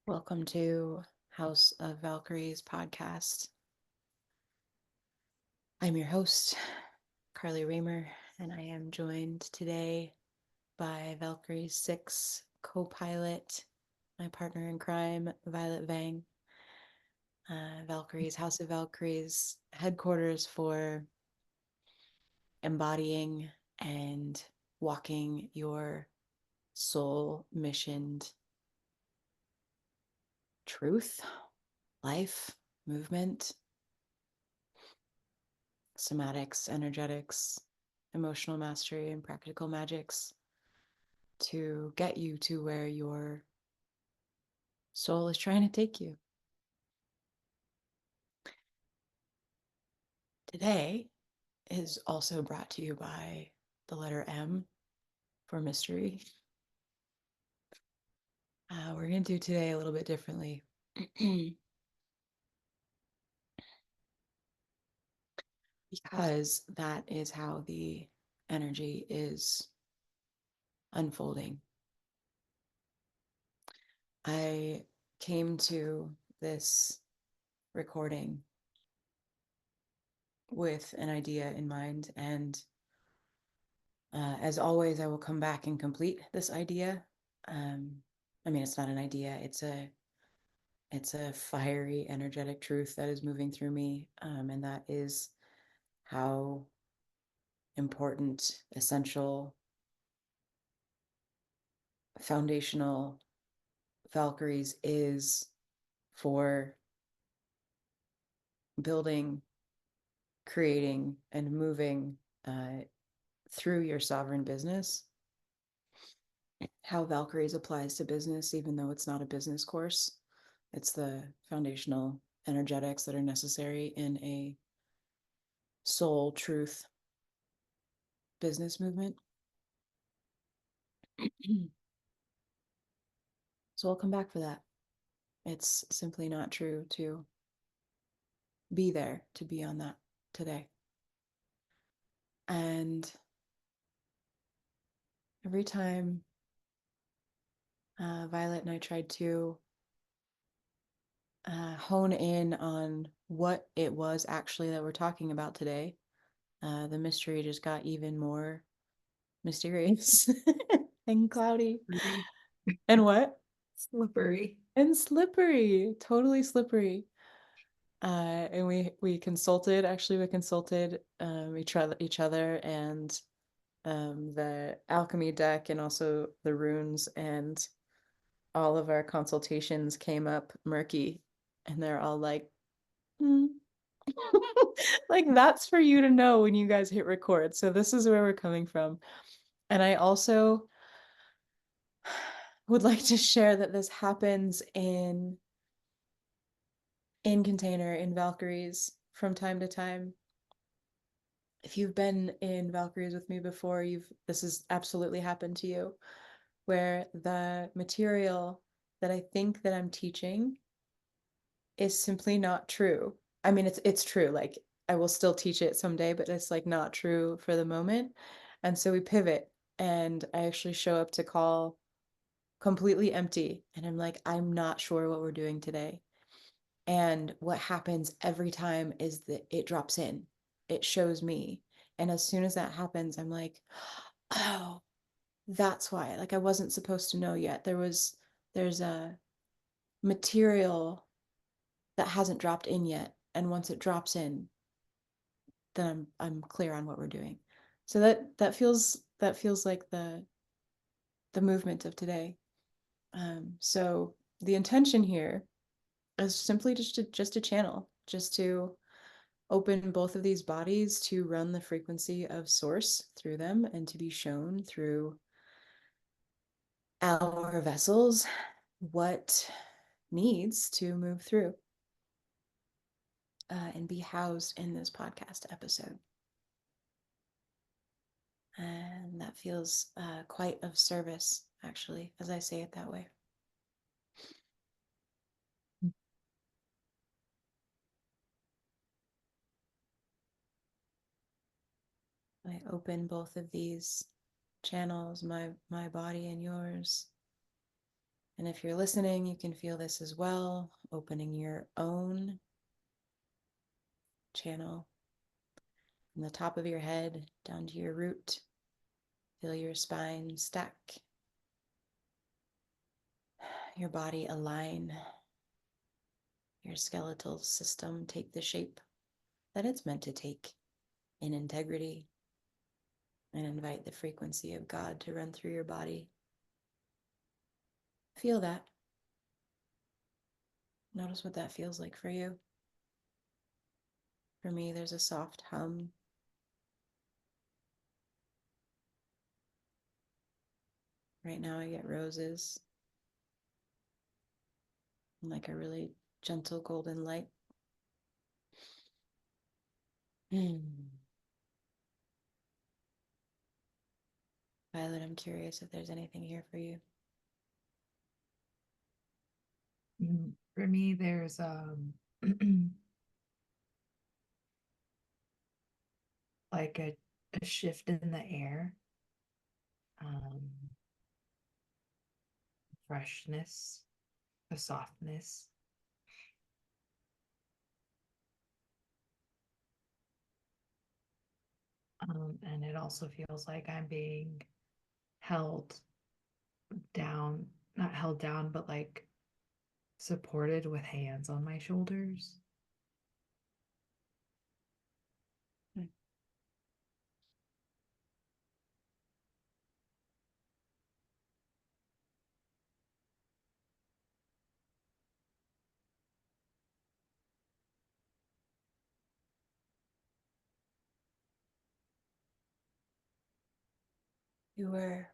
Welcome to House of Valkyries podcast. I'm your host, Carly Raemer, and I am joined today by Valkyries 6 co pilot, my partner in crime, Violet Vang. Valkyries, House of Valkyries, headquarters for embodying and walking your soul missioned truth, life, movement, somatics, energetics, emotional mastery, and practical magics to get you to where your soul is trying to take you. Today is also brought to you by the letter M for mystery. We're going to do today a little bit differently. Because that is how the energy is unfolding. I came to this recording with an idea in mind, and as always, I will come back and complete this idea. I mean, it's not an idea; it's a fiery, energetic truth that is moving through me, and that is how important, essential, foundational Valkyries is for building, creating, and moving through your sovereign business. How Valkyries applies to business, even though it's not a business course. It's the foundational energetics that are necessary in a soul truth business movement. So I'll come back for that. It's simply not true to be there, to be on that today. And every time Violet and I tried to hone in on what it was actually that we're talking about today, the mystery just got even more mysterious and cloudy. And what? Slippery. And slippery, totally slippery. And we consulted. Actually, we consulted each other and the alchemy deck, and also the runes, and all of our consultations came up murky, and they're all like, hmm. Like, that's for you to know when you guys hit record. So this is where we're coming from. And I also would like to share that this happens in container in Valkyries from time to time. If you've been in Valkyries with me before, this has absolutely happened to you, where the material that I think that I'm teaching is simply not true. I mean, it's true. Like, I will still teach it someday, but it's like not true for the moment. And so we pivot, and I actually show up to call completely empty, and I'm like, I'm not sure what we're doing today. And what happens every time is that it drops in, it shows me. And as soon as that happens, I'm like, oh, that's why. Like, I wasn't supposed to know yet. There's a material that hasn't dropped in yet. And once it drops in, then I'm clear on what we're doing. So that feels like the movement of today. So the intention here is simply just a channel, just to open both of these bodies to run the frequency of source through them, and to be shown through our vessels what needs to move through and be housed in this podcast episode. And that feels quite of service, actually, as I say it that way. I open both of these channels, my body and yours, And if you're listening, you can feel this as well, opening your own channel from the top of your head down to your root. Feel your spine stack, your body align, your skeletal system take the shape that it's meant to take in integrity, and invite the frequency of God to run through your body. Feel that. Notice what that feels like for you. For me, there's a soft hum. Right now, I get roses and like a really gentle golden light. Violet, I'm curious if there's anything here for you. For me, there's like a shift in the air, um, freshness, a softness. And it also feels like I'm being held down, not held down, but like supported with hands on my shoulders. You were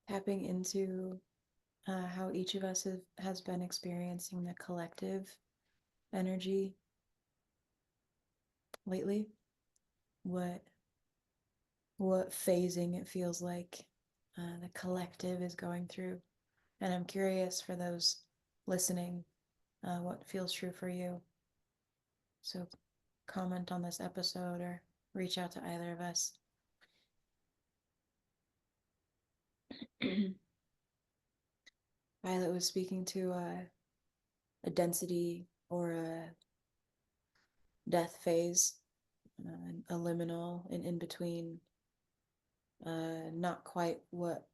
tapping into how each of us has been experiencing the collective energy lately. What what phasing it feels like the collective is going through. And I'm curious for those listening, what feels true for you. So comment on this episode or reach out to either of us. Violet was speaking to a density or a death phase, a liminal, and in between, not quite what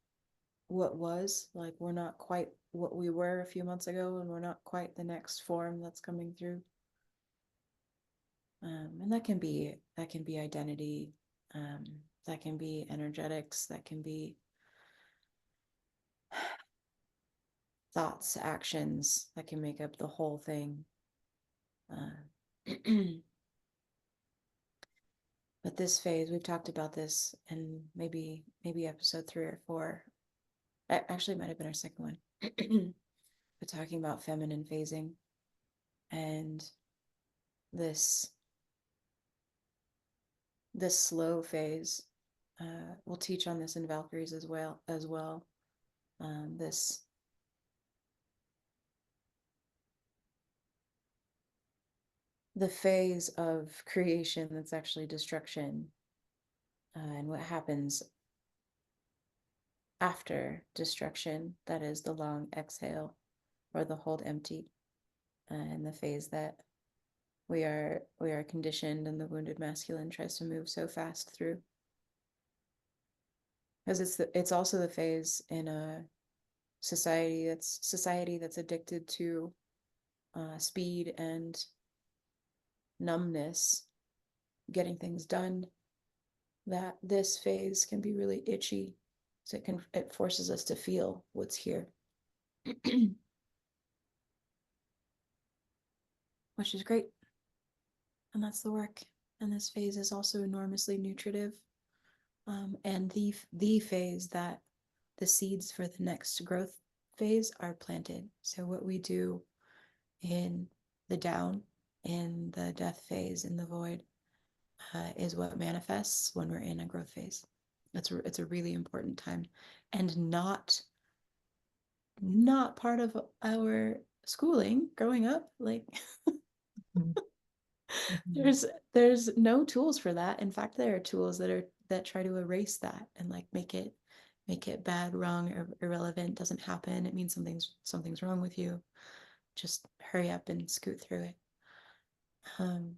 was, like we're not quite what we were a few months ago, and we're not quite the next form that's coming through. And that can be identity, um, that can be energetics, that can be thoughts, actions, that can make up the whole thing. But this phase, we've talked about this in maybe episode 3 or 4. Actually, it might have been our second one. But talking about feminine phasing and this this slow phase. We'll teach on this in Valkyries as well. This the phase of creation that's actually destruction, and what happens after destruction, that is the long exhale or the hold empty, and the phase that we are conditioned and the wounded masculine tries to move so fast through, because it's also the phase in a society that's addicted to speed and numbness, getting things done, that this phase can be really itchy. So it forces us to feel what's here. Which is great. And that's the work. And this phase is also enormously nutritive. And the phase that the seeds for the next growth phase are planted. So what we do in the down, in the death phase, in the void, is what manifests when we're in a growth phase. It's a really important time, and not part of our schooling growing up. Like Mhm. Mhm. there's no tools for that. In fact, there are tools that try to erase that and like make it make it bad, wrong, or irrelevant. Doesn't happen. It means something's wrong with you. Just hurry up and scoot through it. Um,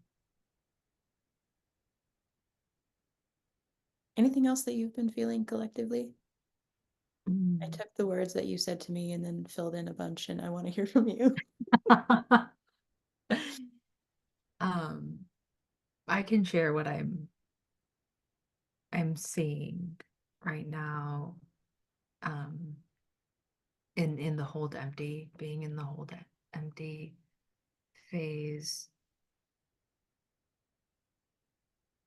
Anything else that you've been feeling collectively? I Mm. took the words that you said to me and then filled in a bunch, and I want to hear from you. um, I can share what I'm seeing right now. Um, in the hold empty, being in the empty phase.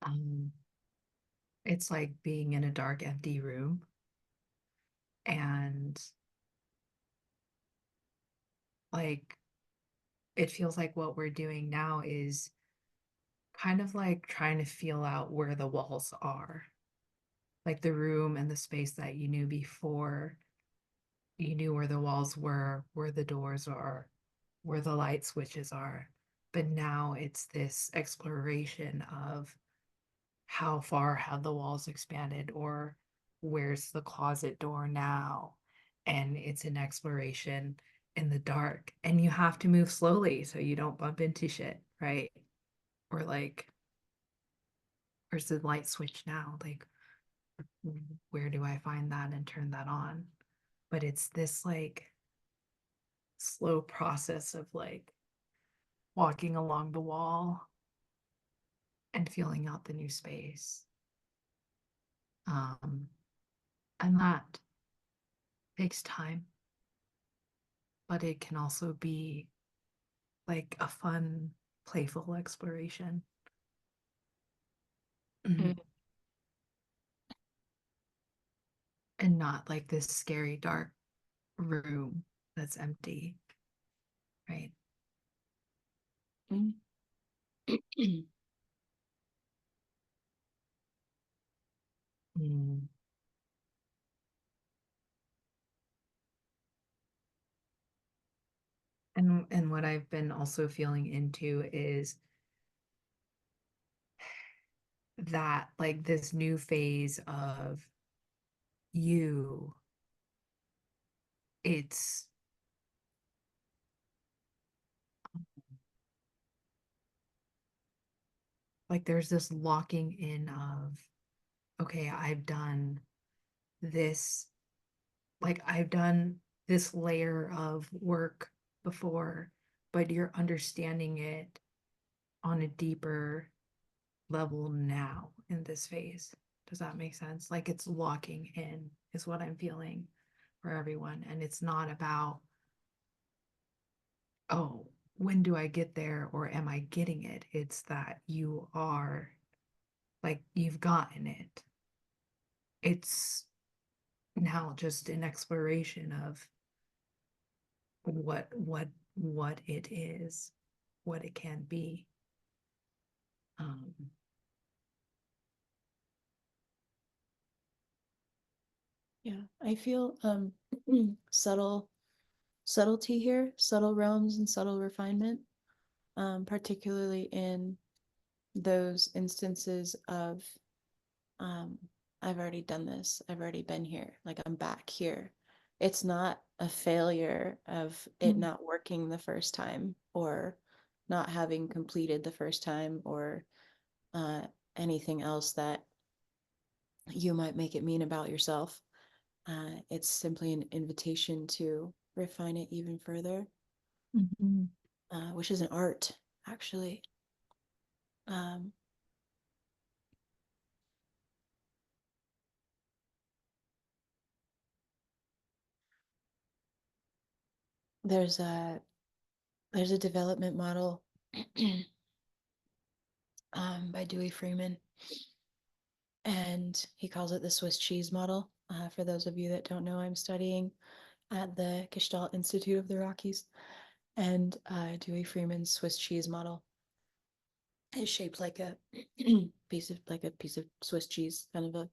Um, it's like being in a dark, empty room, and like it feels like what we're doing now is kind of like trying to feel out where the walls are, like the room and the space that you knew before. You knew where the walls were, where the doors are, where the light switches are. But now it's this exploration of how far have the walls expanded, or where's the closet door now? And it's an exploration in the dark. And you have to move slowly so you don't bump into shit, right? Or like, where's the light switch now? Like, where do I find that and turn that on? But it's this like slow process of like walking along the wall and feeling out the new space. Um, and that takes time, but it can also be like a fun, playful exploration. Mm, And not like this scary, dark room that's empty, right? mm. Mm. And what I've been also feeling into is that like this new phase of you, it's like there's this locking in of, okay, I've done this, like I've done this layer of work before, but you're understanding it on a deeper level now in this phase. Does that make sense? Like it's locking in is what I'm feeling for everyone. And it's not about, oh, when do I get there or am I getting it? It's that you are like, you've gotten it. It's now just an exploration of what it is, what it can be. Um, Yeah, I feel subtlety here, subtle realms and subtle refinement, particularly in those instances of um, I've already done this, I've already been here, like I'm back here. It's not a failure of it mm, not working the first time or not having completed the first time or uh, anything else that you might make it mean about yourself. It's simply an invitation to refine it even further, mhm, which is an art, actually. Um, there's a there's a development model by Dewey Freeman, and he calls it the Swiss cheese model. For those of you that don't know, I'm studying at the Gestalt Institute of the Rockies, and Dewey Freeman's Swiss cheese model is shaped like a piece of Swiss cheese, kind of a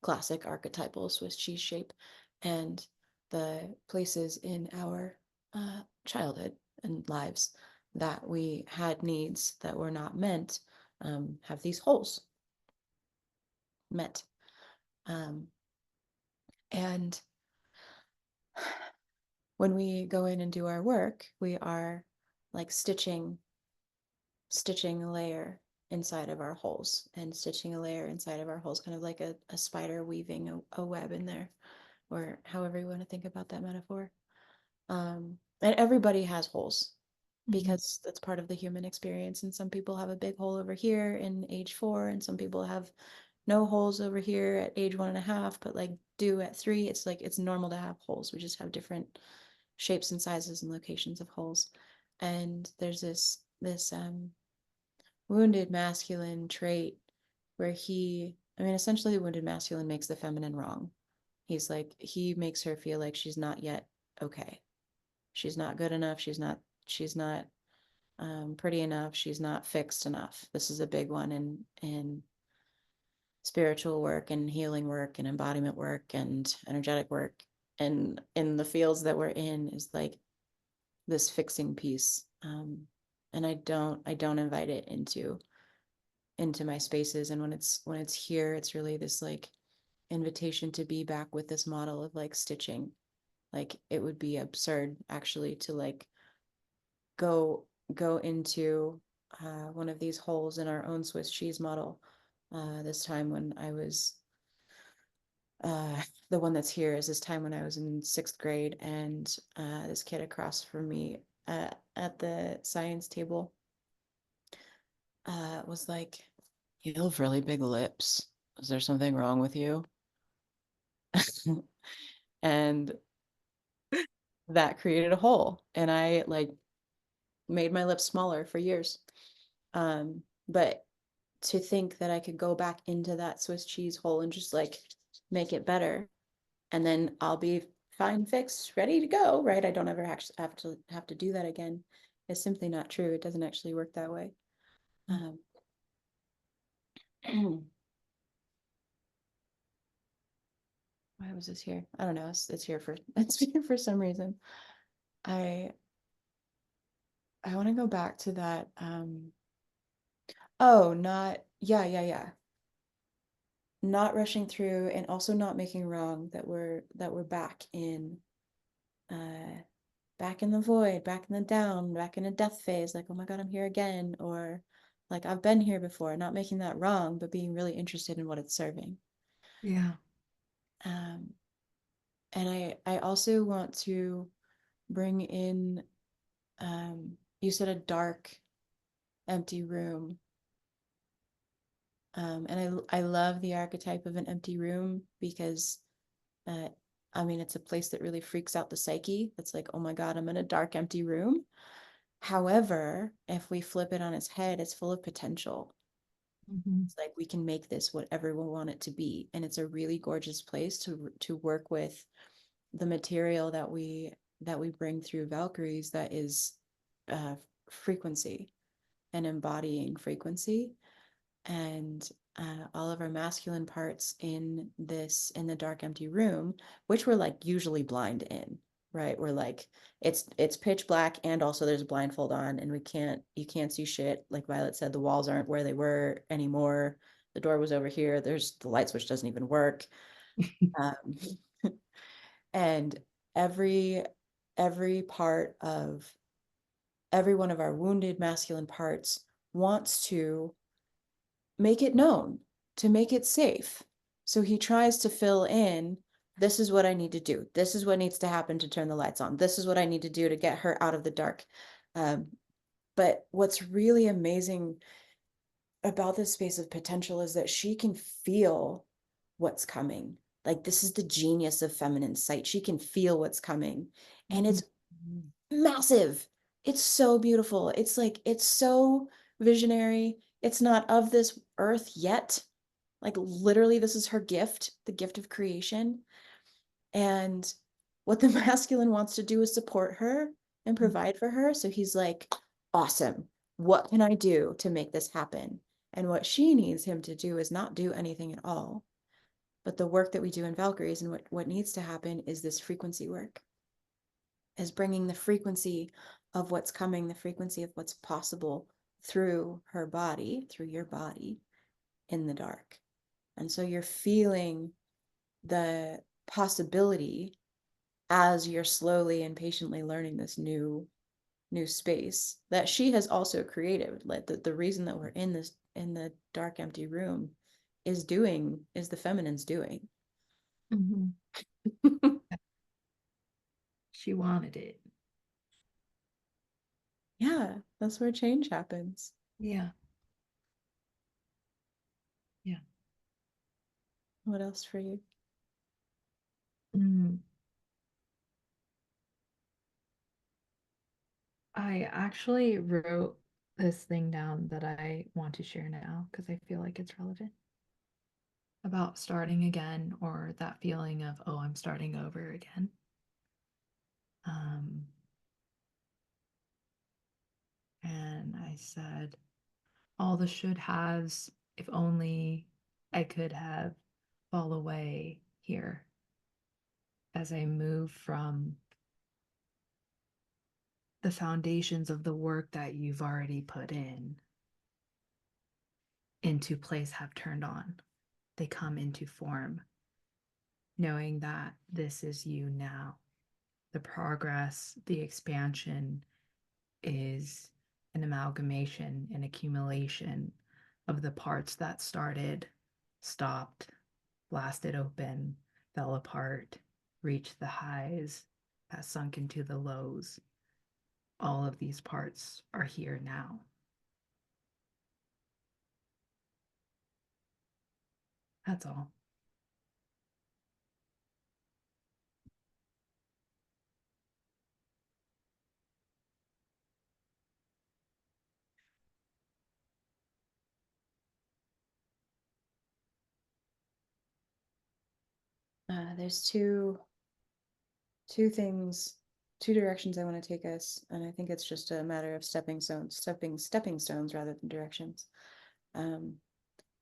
classic archetypal Swiss cheese shape, and the places in our childhood and lives that we had needs that were not meant have these holes met. Um, And when we go in and do our work, we are like stitching a layer inside of our holes and stitching a layer inside of our holes, kind of like a spider weaving a web in there, or however you want to think about that metaphor. And everybody has holes Mhm. because that's part of the human experience. And some people have a big hole over here in age 4, and some people have no holes over here at age 1.5, but like do at 3. It's like it's normal to have holes. We just have different shapes and sizes and locations of holes. And there's this wounded masculine trait where I mean, essentially, the wounded masculine makes the feminine wrong. He makes her feel like she's not yet okay. She's not good enough. She's not pretty enough. She's not fixed enough. This is a big one in spiritual work and healing work and embodiment work and energetic work. And in the fields that we're in is like this fixing piece. And I don't invite it into my spaces. And when it's here, it's really this like invitation to be back with this model of like stitching. Like it would be absurd actually to like go go into one of these holes in our own Swiss cheese model. This time when I was uh, the one that's here is this time when I was in 6th grade, and this kid across from me at the science table was like, "You have really big lips. Is there something wrong with you?" And that created a hole, and I like made my lips smaller for years. But to think that I could go back into that Swiss cheese hole and just like make it better, and then I'll be fine, fixed, ready to go, right? I don't ever actually have to do that again. It's simply not true. It doesn't actually work that way. Um, why was this here? I don't know. It's here for it's here for some reason. I I want to go back to that. Oh, not yeah. Not rushing through and also not making wrong that we're uh back in the void, back in the down, back in a death phase, like, oh my God, I'm here again, or like I've been here before, not making that wrong, but being really interested in what it's serving. Yeah. Um, and I also want to bring in you said a dark, empty room. And I love the archetype of an empty room because uh I mean it's a place that really freaks out the psyche. It's like, oh my God, I'm in a dark, empty room. However, if we flip it on its head, it's full of potential. Mhm. It's like we can make this whatever we want it to be. And it's a really gorgeous place to work with the material that we bring through Valkyries, that is uh, frequency and embodying frequency. And all of our masculine parts in the dark empty room, which we're like usually blind in, right? We're like it's pitch black, and also there's a blindfold on, and you can't see shit. Like Violet said, the walls aren't where they were anymore. The door was over here. There's the light switch doesn't even work. um, and every every part of every one of our wounded masculine parts wants to make it known, to make it safe. So he tries to fill in, this is what I need to do. This is what needs to happen to turn the lights on. This is what I need to do to get her out of the dark. Um, but what's really amazing about this space of potential is that she can feel what's coming. Like, this is the genius of feminine sight. She can feel what's coming. And Mhm. it's massive. It's so beautiful. It's like, it's so visionary. It's not of this earth yet. Like, literally, this is her gift, the gift of creation. And what the masculine wants to do is support her and provide for her. So he's like, awesome. What can I do to make this happen? And what she needs him to do is not do anything at all. But the work that we do in Valkyries, and what needs to happen is this frequency work, is bringing the frequency of what's coming, the frequency of what's possible through her body, through your body in the dark. And so you're feeling the possibility as you're slowly and patiently learning this new space that she has also created. Like the reason that we're in this in the dark empty room is the feminine's doing. Mhm. She wanted it. Yeah, that's where change happens. Yeah. Yeah. What else for you? Mm. I actually wrote this thing down that I want to share now because I feel like it's relevant about starting again or that feeling of, oh, I'm starting over again. Um, and I said, all the should haves, if only I could have, fall away here as I move from the foundations of the work that you've already put in into place have turned on. They come into form, knowing that this is you now. The progress, the expansion is an amalgamation, an accumulation of the parts that started, stopped, blasted open, fell apart, reached the highs, that sunk into the lows. All of these parts are here now. That's all. There's two things, two directions I want to take us, and I think it's just a matter of stepping stones rather than directions. Um,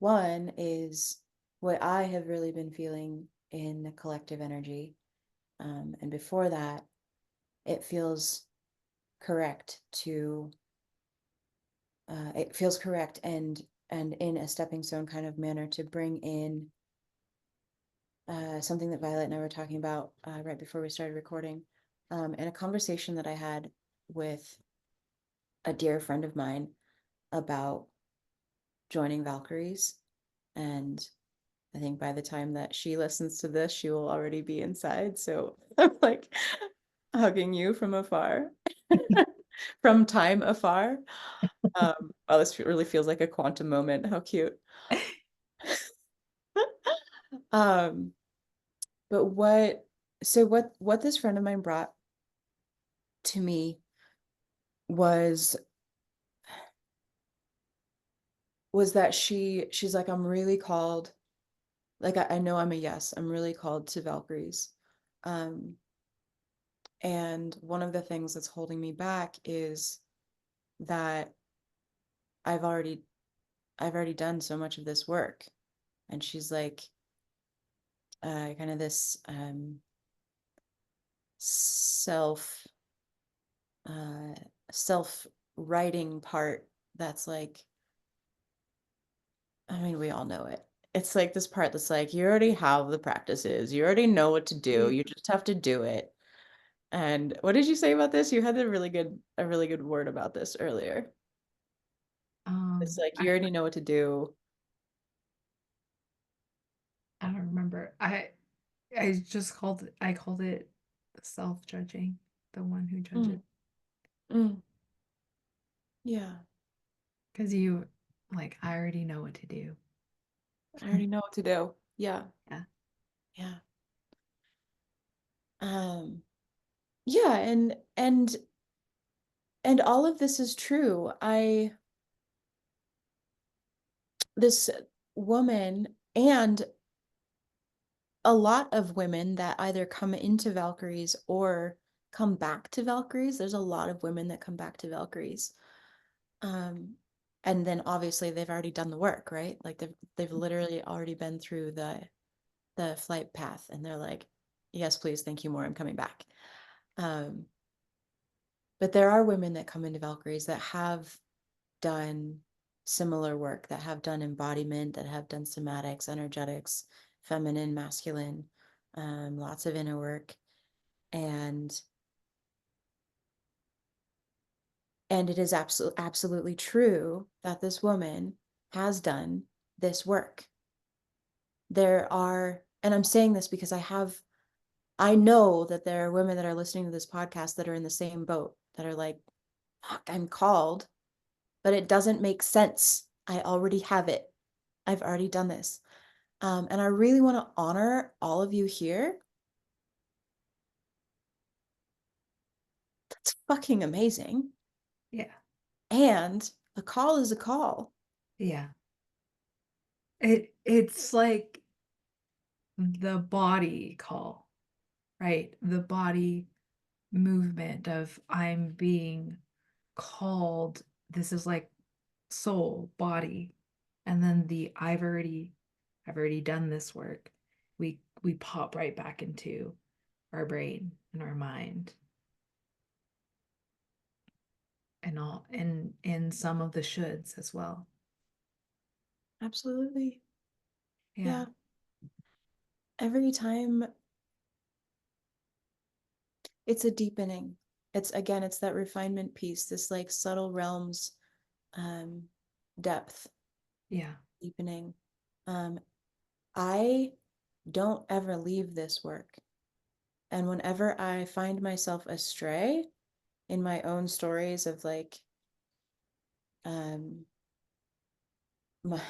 One is what I have really been feeling in the collective energy, and before that, it feels correct to it feels correct and in a stepping stone kind of manner to bring in something that Violet and I were talking about right before we started recording, in a conversation that I had with a dear friend of mine about joining Valkyries. And I think by the time that she listens to this, she will already be inside. So I'm like hugging you from afar, from time afar. Oh, this really feels like a quantum moment. How cute. Um, but what this friend of mine brought to me was that she's like, I'm really called, like I know I'm a yes, I'm really called to Valkyries. Um, and one of the things that's holding me back is that I've already I've already done so much of this work. And she's like, kind of this self uh self writing part that's like, I mean, we all know it. It's like this part that's like, you already have the practices, you already know what to do, Yeah. you just have to do it. And what did you say about this? You had a really good word about this earlier. It's like you I already know what to do. I don't remember. I called it the self-judging, the one who judges. Mm, mm, yeah, Because you like I already know what to do. I already know what to do. Yeah, Yeah. yeah. Um, yeah, and all of this is true. This woman and a lot of women that either come into Valkyries or come back to Valkyries. There's a lot of women that come back to Valkyries. Um, and then obviously they've already done the work, right? Like they've literally already been through the flight path and they're like, yes, please, thank you more. I'm coming back. Um, but there are women that come into Valkyries that have done similar work, that have done embodiment, that have done somatics, energetics, feminine, masculine. lots of inner work, and it is absolutely true that this woman has done this work. There are, and I'm saying this because I know that there are women that are listening to this podcast that are in the same boat, that are like, fuck, I'm called, but it doesn't make sense. I already have it. I've already done this. And I really want to honor all of you here. That's fucking amazing. Yeah. And a call is a call. Yeah. It's like the body call, right? The body movement of I'm being called. This is like soul, body. And then the I've already done this work. We pop right back into our brain and our mind and all and some of the shoulds as well. Absolutely. Yeah. Yeah. Every time it's a deepening. It's again, it's that refinement piece, this like subtle realms, um, depth, Yeah. deepening. Um, I don't ever leave this work. And whenever I find myself astray in my own stories of like, um, my,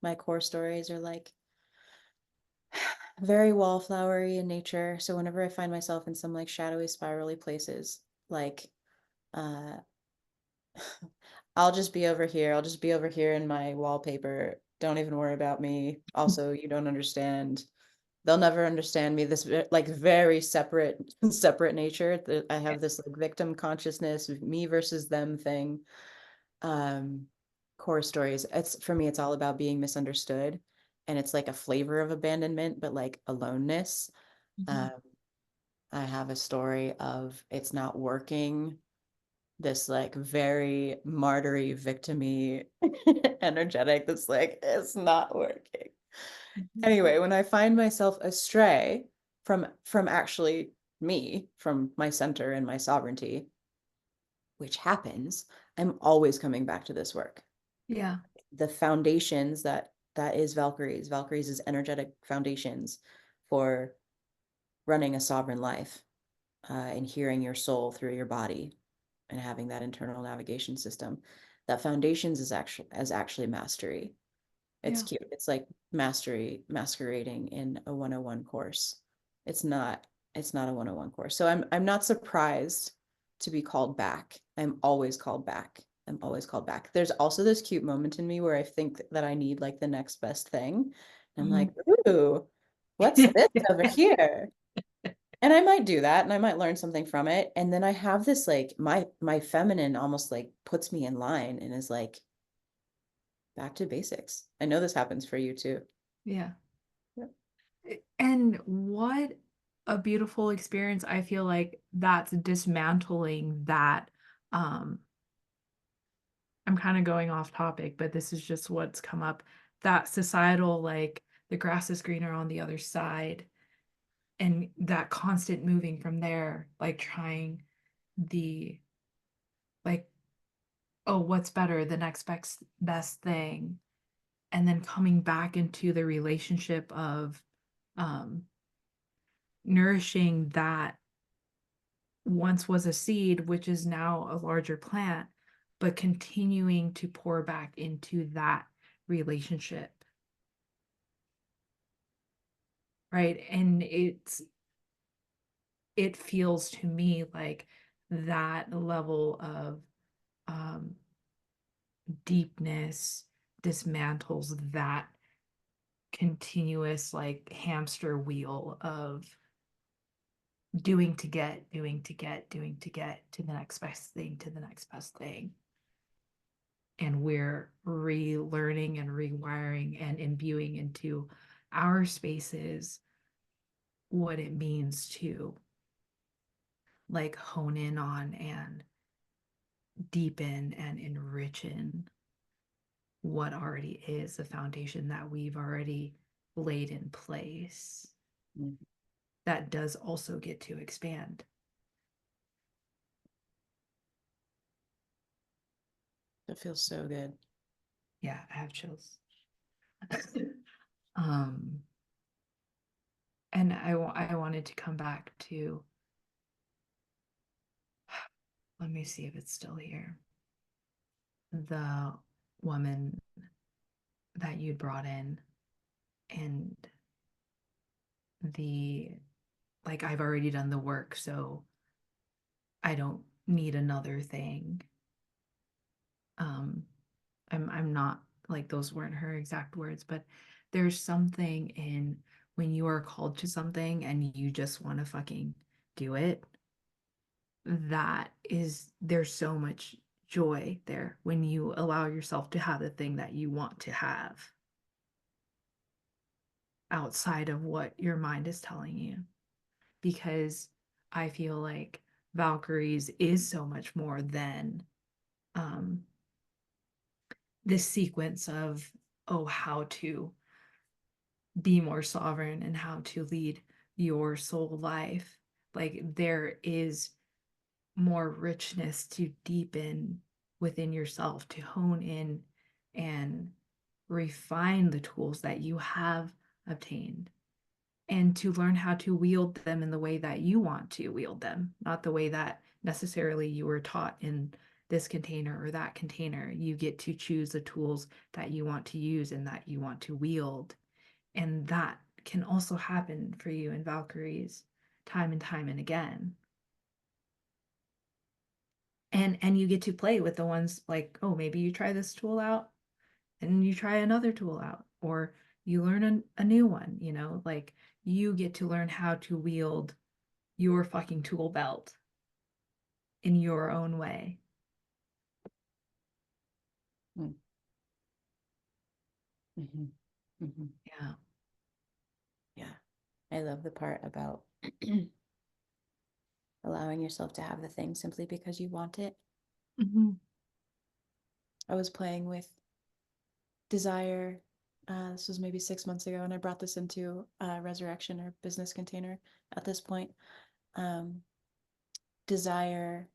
my core stories are like very wallflowery in nature. So whenever I find myself in some like shadowy, spirally places, like, uh, I'll just be over here. I'll just be over here in my wallpaper. Don't even worry about me. Also, you don't understand. They'll never understand me. This like very separate, separate nature. I have this like victim consciousness, me versus them thing. Um, core stories. It's for me, it's all about being misunderstood. And it's like a flavor of abandonment, but like aloneness. Mhm. Um, I have a story of it's not working, this like very martyry victimy energetic that's like it's not working. Mhm. Anyway, when I find myself astray from actually me, from my center and my sovereignty, which happens, I'm always coming back to this work. Yeah. The foundations that is Valkyries is energetic foundations for running a sovereign life, and hearing your soul through your body and having that internal navigation system. That foundations is actually mastery. It's Yeah. cute. It's like mastery masquerading in a 101 course. It's not it's not a 101 course. So I'm not surprised to be called back. I'm always called back. I'm always called back. There's also this cute moment in me where I think that I need like the next best thing. And I'm Mhm. like, ooh, what's this over here? And I might do that and I might learn something from it. And then I have this like my feminine almost like puts me in line and is like, back to basics. I know this happens for you too. Yeah. Yep. And what a beautiful experience. I feel like that's dismantling that. Um, I'm kind of going off topic, but this is just what's come up. That societal, like the grass is greener on the other side, and that constant moving from there, like trying the, like, oh, what's better, the next best thing, and then coming back into the relationship of um, nourishing that once was a seed, which is now a larger plant, but continuing to pour back into that relationship, right? And it feels to me like that level of um, deepness dismantles that continuous like hamster wheel of doing to get to the next best thing, to the next best thing. And we're relearning and rewiring and imbuing into our spaces what it means to like hone in on and deepen and enrichen what already is the foundation that we've already laid in place. Mm. that does also get to expand. That feels so good. Yeah, I have chills. um, and I wanted to come back to, let me see if it's still here. The woman that you'd brought in, and the, like, I've already done the work, so I don't need another thing. Um, I'm not, like, those weren't her exact words, but there's something in when you are called to something and you just want to fucking do it, that is, there's so much joy there when you allow yourself to have the thing that you want to have outside of what your mind is telling you. Because I feel like Valkyries is so much more than um this sequence of, oh, how to be more sovereign and how to lead your soul life. Like, there is more richness to deepen within yourself, to hone in and refine the tools that you have obtained, and to learn how to wield them in the way that you want to wield them, not the way that necessarily you were taught in this container or that container. You get to choose the tools that you want to use and that you want to wield. And that can also happen for you in Valkyries time and time and again. And you get to play with the ones like, oh, maybe you try this tool out and you try another tool out, or you learn a new one, like, you get to learn how to wield your fucking tool belt in your own way. Mm. Mhm. Mhm. Yeah. Yeah. I love the part about allowing yourself to have the thing simply because you want it. Mm-hmm. I was playing with desire. This was maybe 6 months ago, and I brought this into resurrection or business container at this point. Um, desire,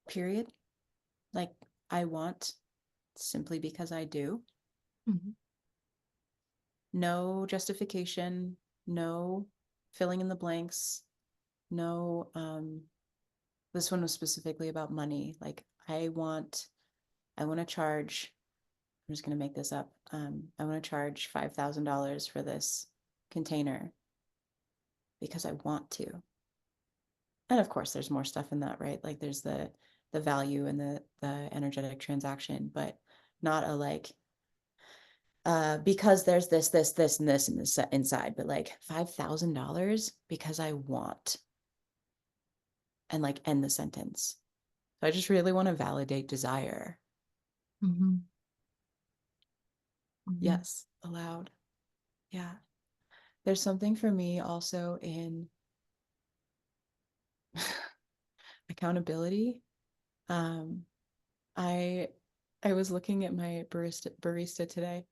period. Like, I want simply because I do. Mm-hmm. No justification, no filling in the blanks, no, this one was specifically about money. Like, I want to charge, I'm just going to make this up. I want to charge $5,000 for this container because I want to. And of course, there's more stuff in that, right? Like, there's the value and the energetic transaction, but not a like, because there's this, and this, and this inside, but like $5,000 because I want, and like end the sentence. So I just really want to validate desire. Mm-hmm. Mm-hmm. Yes, aloud. Yeah. There's something for me also in accountability. Um, I I was looking at my barista today,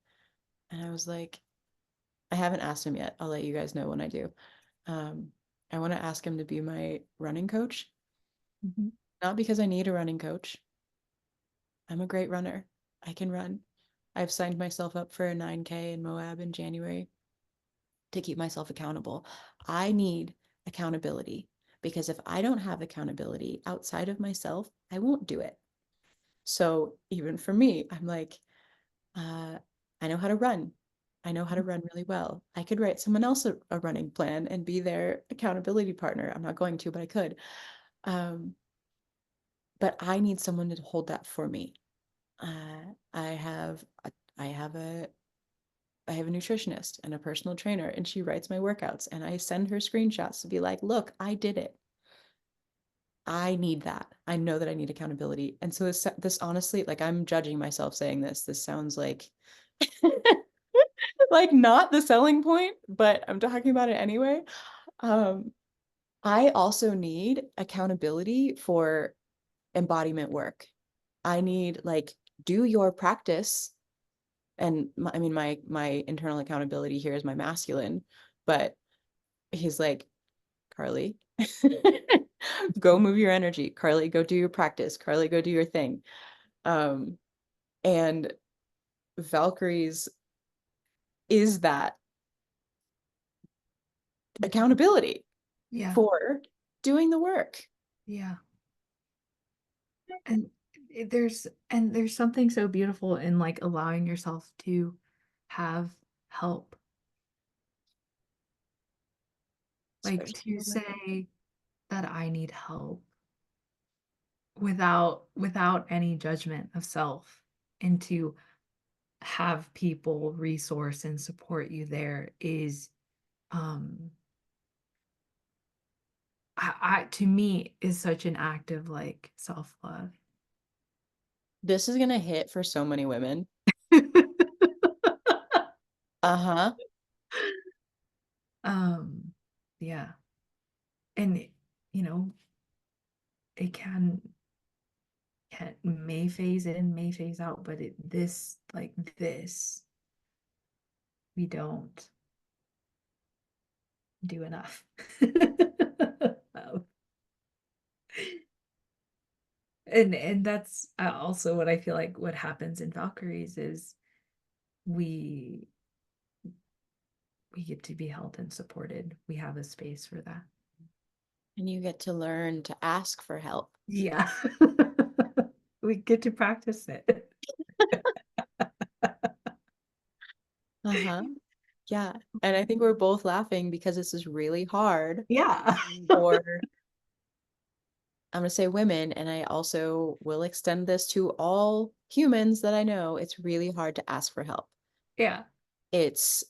and I was like, I haven't asked him yet. I'll let you guys know when I do. Um, I want to ask him to be my running coach, Mm-hmm. not because I need a running coach. I'm a great runner. I can run. I've signed myself up for a 9K in Moab in January to keep myself accountable. I need accountability because if I don't have accountability outside of myself, I won't do it. So even for me, I'm like, uh, I know how to run. I know how to run really well. I could write someone else a running plan and be their accountability partner. I'm not going to, but I could. Um, but I need someone to hold that for me. I have I have a I have a nutritionist and a personal trainer, and she writes my workouts, and I send her screenshots to be like, look, I did it. I need that. I know that I need accountability. And so this honestly, like, I'm judging myself saying this. This sounds like like not the selling point, but I'm talking about it anyway. Um, I also need accountability for embodiment work. I need, like, do your practice and I mean, my internal accountability here is my masculine, but he's like, Carly, go move your energy. Carly, go do your practice. Carly, go do your thing. Um, and Valkyries is that accountability Yeah. for doing the work. Yeah. And there's something so beautiful in like allowing yourself to have help. Like Especially to women. say that I need help without any judgment of self, and to have people resource and support you there is um I to me is such an act of like self-love. This is gonna hit for so many women. Uh-huh. um yeah. And you know, it can may phase in, may phase out, but this like this we don't do enough. Um, and that's also what I feel like what happens in Valkyries is we we get to be held and supported. We have a space for that. And you get to learn to ask for help. Yeah. We get to practice it. Uh-huh. Yeah. And I think we're both laughing because this is really hard Yeah. for, I'm gonna say women, and I also will extend this to all humans that I know. It's really hard to ask for help. Yeah. It's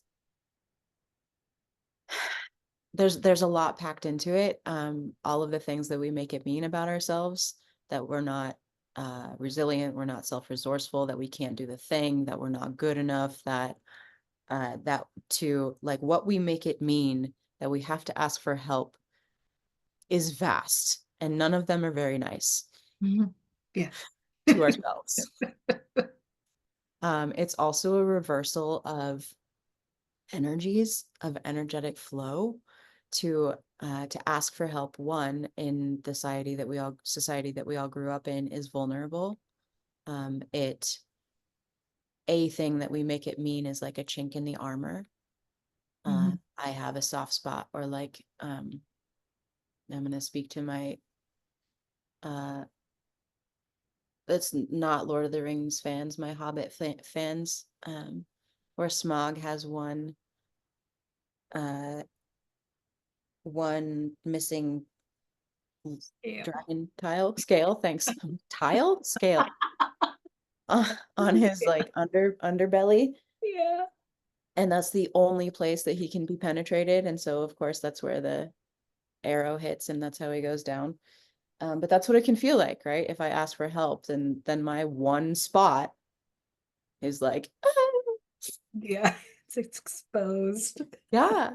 there's a lot packed into it. All of the things that we make it mean about ourselves, that we're not resilient, we're not self-resourceful, that we can't do the thing, that we're not good enough, that to like what we make it mean that we have to ask for help is vast, and none of them are very nice Mhm. Yes. to ourselves. It's also a reversal of energies, of energetic flow, to ask for help. One, in the society that we all grew up in, is vulnerable. It A thing that we make it mean is like a chink in the armor. Mhm. I have a soft spot, or like I'm gonna speak to my uh that's not Lord of the Rings fans, my Hobbit fans, where Smog has uh one missing Ew. dragon tile scale, thanks. Tile scale on his like underbelly, Yeah. and that's the only place that he can be penetrated, and so of course that's where the arrow hits, and that's how he goes down. But that's what it can feel like, right? If I ask for help, then my one spot is like, Yeah. It's exposed. yeah,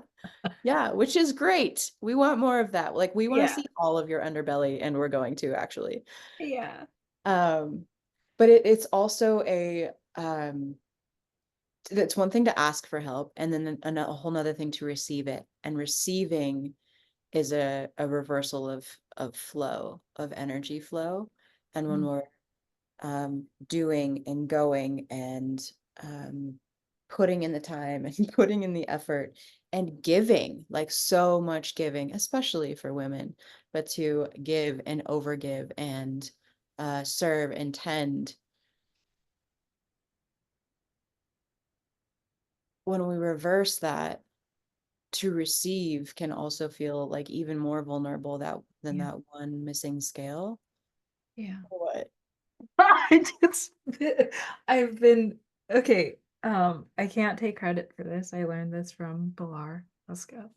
yeah, which is great. We want more of that. Like we want to Yeah. see all of your underbelly, and we're going to actually. Yeah. Um, but it's also it's one thing to ask for help, and then a whole nother thing to receive it. And receiving is a reversal of flow, of energy flow. And when Mm. we're doing and going and um, putting in the time and putting in the effort and giving, like so much giving, especially for women, but to give and overgive and serve and tend, when we reverse that, to receive can also feel like even more vulnerable that than Yeah. that one missing scale. Yeah. What? I just I've been okay. I can't take credit for this. I learned this from Pilar Lesko,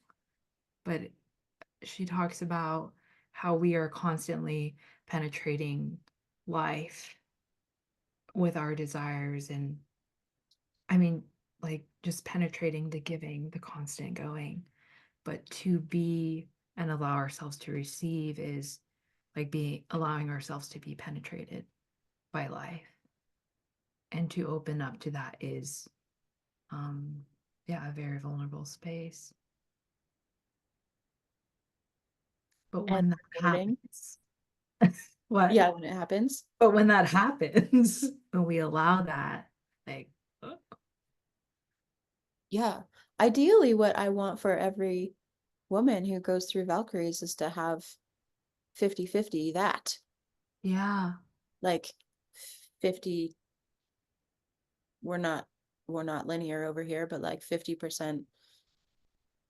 but she talks about how we are constantly penetrating life with our desires, and I mean, like just penetrating the giving, the constant going. But to be and allow ourselves to receive is like being allowing ourselves to be penetrated by life. And to open up to that is, um, yeah, a very vulnerable space. But when And that rewarding. happens, what? Yeah, when it happens. But when that happens, when we allow that, like, uh, Yeah. Ideally, what I want for every woman who goes through Valkyries is to have 50-50 that. yeah, Like 50, we're not we're not linear over here, but like 50%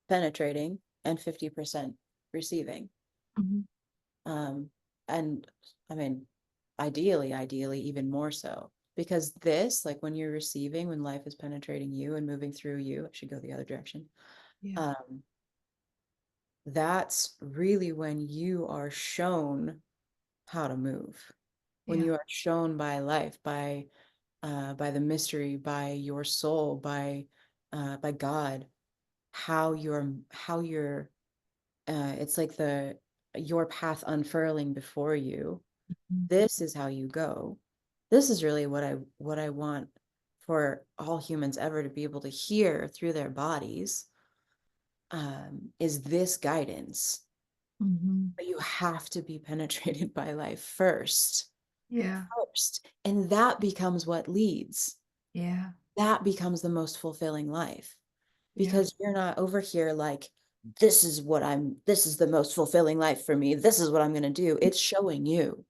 penetrating and 50% receiving. mhm, Um, and I mean, ideally, even more so. Because this, like when you're receiving, when life is penetrating you and moving through you, I should go the other direction. yeah, Um, that's really when you are shown how to move. When yeah, you are shown by life, by the mystery, by your soul, by God, how you're it's like the your path unfurling before you. mhm, This is how you go. This is really what I want for all humans ever to be able to hear through their bodies, is this guidance. mhm, But you have to be penetrated by life first. yeah, First. And that becomes what leads. yeah, That becomes the most fulfilling life. yeah, Because you're not over here like, this is the most fulfilling life for me. This is what I'm going to do. It's showing you.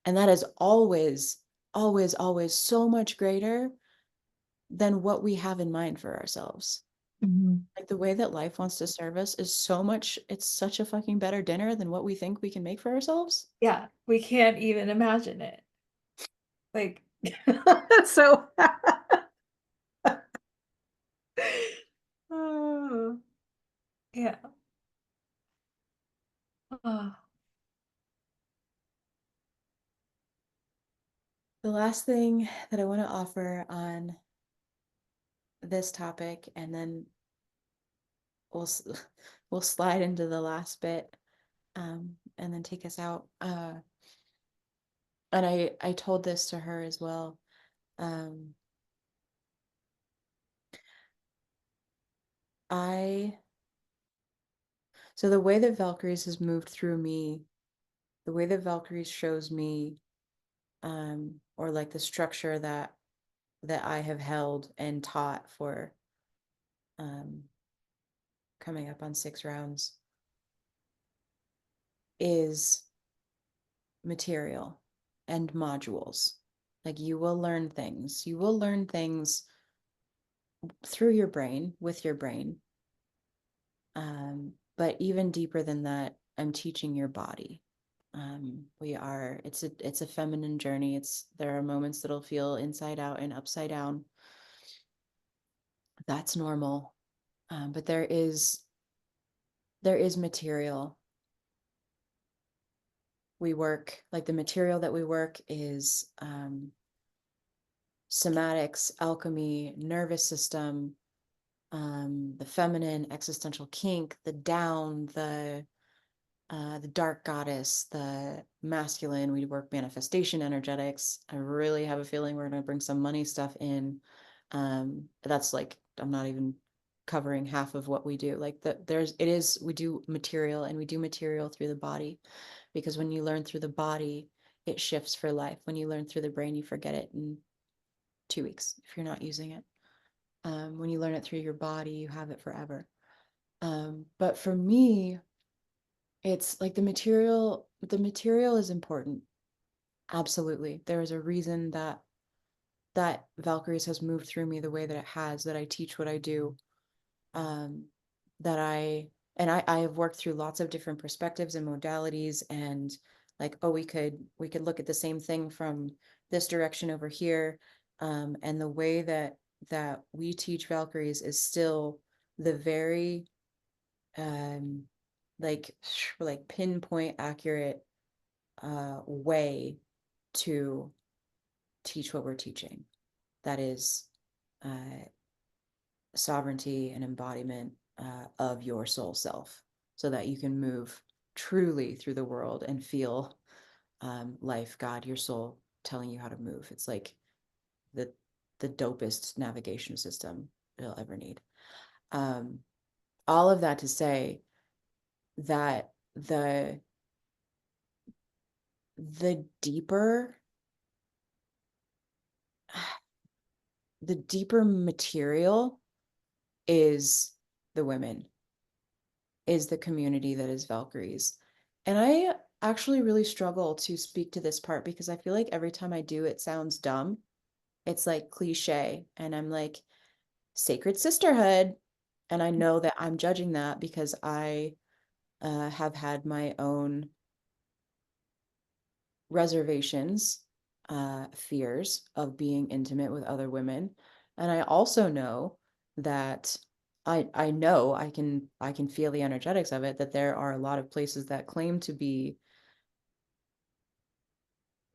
And that is always, always, always so much greater than what we have in mind for ourselves. mhm. Like the way that life wants to serve us is so much, it's such a fucking better dinner than what we think we can make for ourselves. Yeah, we can't even imagine it. Like, so, oh, yeah. Oh, The last thing that I want to offer on this topic, and then we'll we'll slide into the last bit, and then take us out. And I told this to her as well. Um, I so the way that Valkyries has moved through me, the way that Valkyries shows me, or like the structure that I have held and taught for um, coming up on 6 rounds is material and modules. Like you will learn things. You will learn things through your brain, with your brain. But even deeper than that, I'm teaching your body. It's a feminine journey. There are moments that'll feel inside out and upside down. That's normal. But there is material. We work like the material that we work is somatics, alchemy, nervous system, the feminine, existential kink, the down, the dark goddess, the masculine. We work manifestation energetics. I really have a feeling we're going to bring some money stuff in. That's like I'm not even covering half of what we do. Like we do material and we do material through the body because when you learn through the body, it shifts for life. When you learn through the brain, you forget it in 2 weeks if you're not using it. When you learn it through your body, you have it forever. But for me, it's like the material is important. Absolutely. There is a reason that Valkyries has moved through me the way that it has, that I teach what I do. Um, that I have worked through lots of different perspectives and modalities and like, oh, we could look at the same thing from this direction over here. And the way that we teach Valkyries is still the very um like like pinpoint accurate way to teach what we're teaching. That is uh, sovereignty and embodiment of your soul self, so that you can move truly through the world and feel life, God, your soul telling you how to move. It's like the dopest navigation system you'll ever need. Um, all of that to say that the deeper the deeper material is the women, is the community that is Valkyries. And I actually really struggle to speak to this part because I feel like every time I do, it sounds dumb. It's like cliche. And I'm like, sacred sisterhood. And I know that I'm judging that because I have had my own reservations, fears of being intimate with other women. And I also know that I know I can feel the energetics of it, that there are a lot of places that claim to be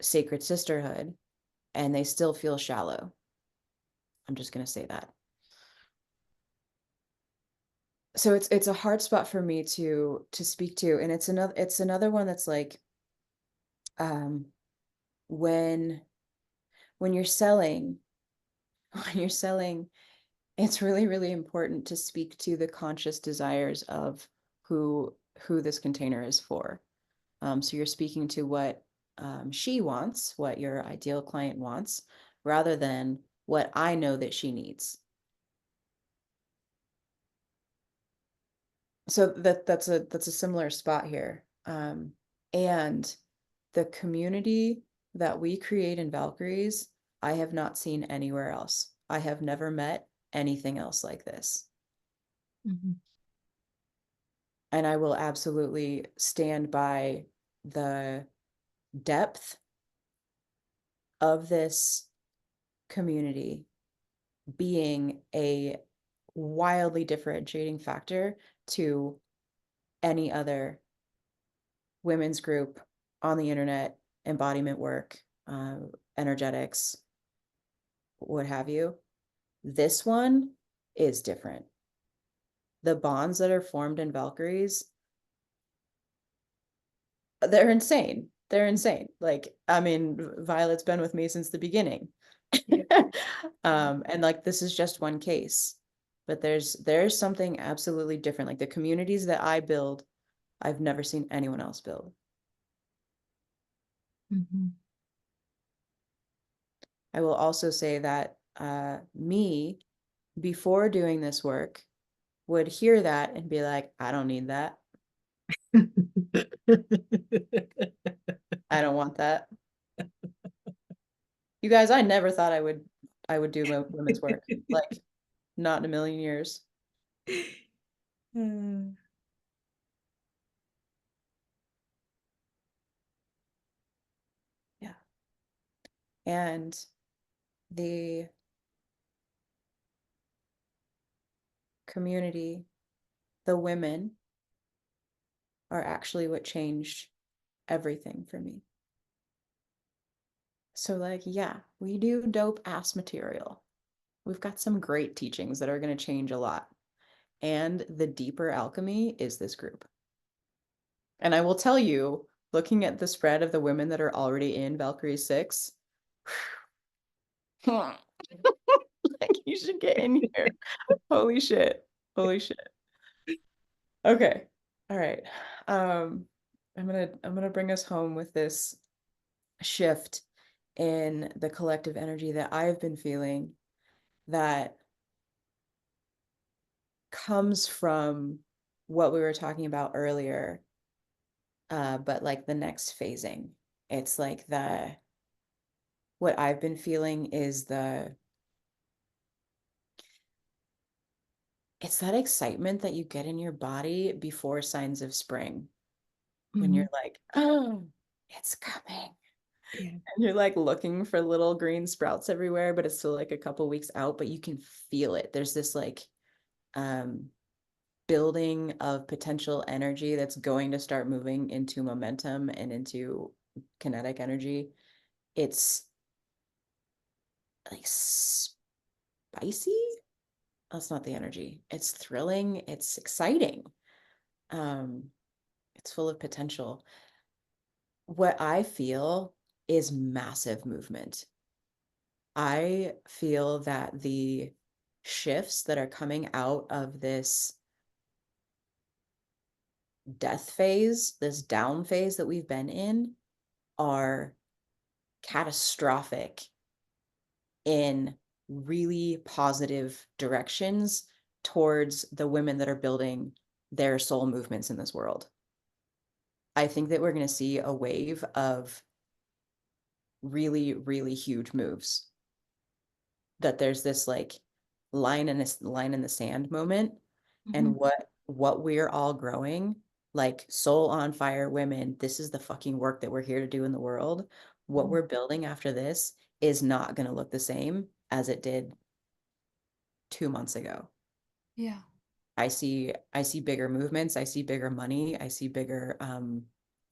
sacred sisterhood and they still feel shallow. I'm just gonna say that. So it's a hard spot for me to speak to. And it's another one that's like um when when you're selling, when you're selling, it's really, really important to speak to the conscious desires of who this container is for. So you're speaking to what she wants, what your ideal client wants, rather than what I know that she needs. So that's a similar spot here. And the community that we create in Valkyries, I have not seen anywhere else. I have never met anything else like this. Mhm. And I will absolutely stand by the depth of this community being a wildly differentiating factor to any other women's group on the internet, embodiment work, energetics, what have you. This one is different. The bonds that are formed in Valkyries, they're insane. They're insane. Like, I mean, Violet's been with me since the beginning. Yeah. And like this is just one case, but there's something absolutely different. Like the communities that I build, I've never seen anyone else build. Mhm. I will also say that me, before doing this work, would hear that and be like, I don't need that. I don't want that. You guys, I never thought I would do women's work. Like, not in a million years. Mm. Yeah. And the community, the women are actually what changed everything for me. So, like, yeah, we do dope ass material. We've got some great teachings that are going to change a lot. And the deeper alchemy is this group. And I will tell you, looking at the spread of the women that are already in Valkyrie 6, like, you should get in here. Holy shit. Holy shit. Okay. All right. Um, I'm gonna bring us home with this shift in the collective energy that I've been feeling that comes from what we were talking about earlier, but like the next phasing. It's like what I've been feeling is it's that excitement that you get in your body before signs of spring when you're Mhm. like, oh, it's coming. Yeah. And you're like looking for little green sprouts everywhere, but it's still like a couple weeks out, but you can feel it. There's this like um building of potential energy that's going to start moving into momentum and into kinetic energy. It's like spicy. That's not the energy. It's thrilling. It's exciting. Um, it's full of potential. What I feel is massive movement. I feel that the shifts that are coming out of this death phase, this down phase that we've been in, are catastrophic in really positive directions towards the women that are building their soul movements in this world. I think that we're going to see a wave of really, really huge moves. That there's this like line in the sand moment, Mhm. and what we're all growing, like soul on fire women, this is the fucking work that we're here to do in the world. What Mhm. we're building after this is not going to look the same as it did 2 months ago. Yeah. I see bigger movements, I see bigger money, I see bigger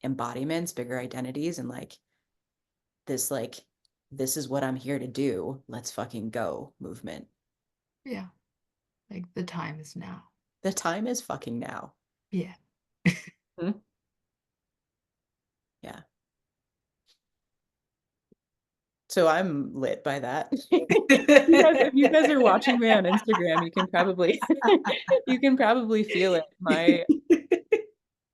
embodiments, bigger identities, and like this is what I'm here to do. Let's fucking go movement. Yeah. Like the time is now. The time is fucking now. Yeah. Hmm? Yeah. So I'm lit by that. If you guys are watching me on Instagram, you can probably you can probably feel it. My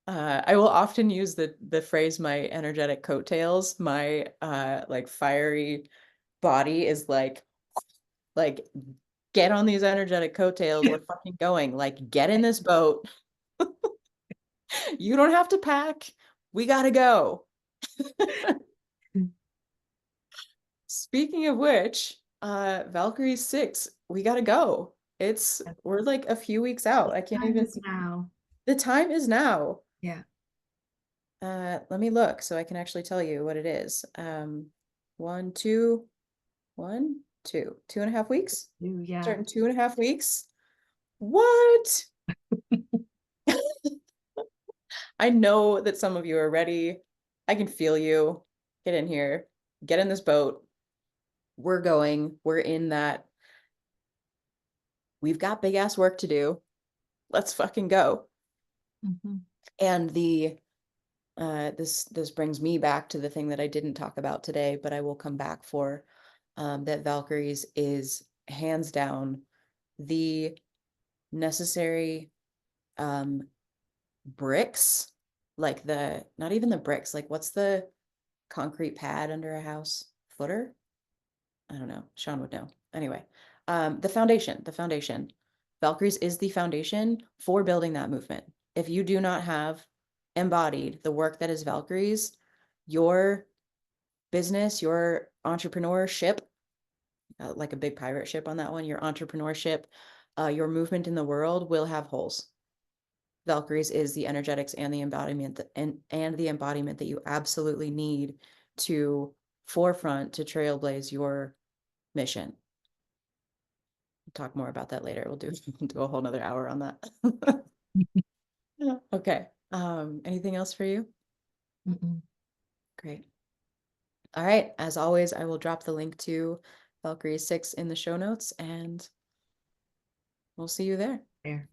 I will often use the phrase my energetic coattails. My like fiery body is like get on these energetic coattails. We're fucking going. Like get in this boat. You don't have to pack. We gotta go. Speaking of which, Valkyries 6, we gotta go. We're like a few weeks out. I can't Time even, is now. the time is now. Yeah. Let me look so I can actually tell you what it is. 1, 2, 1, 2, 2.5 weeks. Ooh, yeah. Starting 2.5 weeks. What? I know that some of you are ready. I can feel you. Get in here. Get in this boat. We're going. We're in that. We've got big ass work to do. Let's fucking go. Mhm. And the this brings me back to the thing that I didn't talk about today, but I will come back for, that Valkyries is hands down the necessary um bricks, like the not even the bricks, like what's the concrete pad under a house? Footer? I don't know. Sean would know. Anyway, the foundation. Valkyries is the foundation for building that movement. If you do not have embodied the work that is Valkyries, your business, your entrepreneurship, like a big pirate ship on that one, your entrepreneurship, your movement in the world will have holes. Valkyries is the energetics and the embodiment and the embodiment that you absolutely need to forefront to trailblaze your mission. We'll talk more about that later. We'll do a whole nother hour on that. Yeah. Okay. Anything else for you? Mm-mm. Great. All right. As always, I will drop the link to Valkyrie 6 in the show notes, and we'll see you there. There.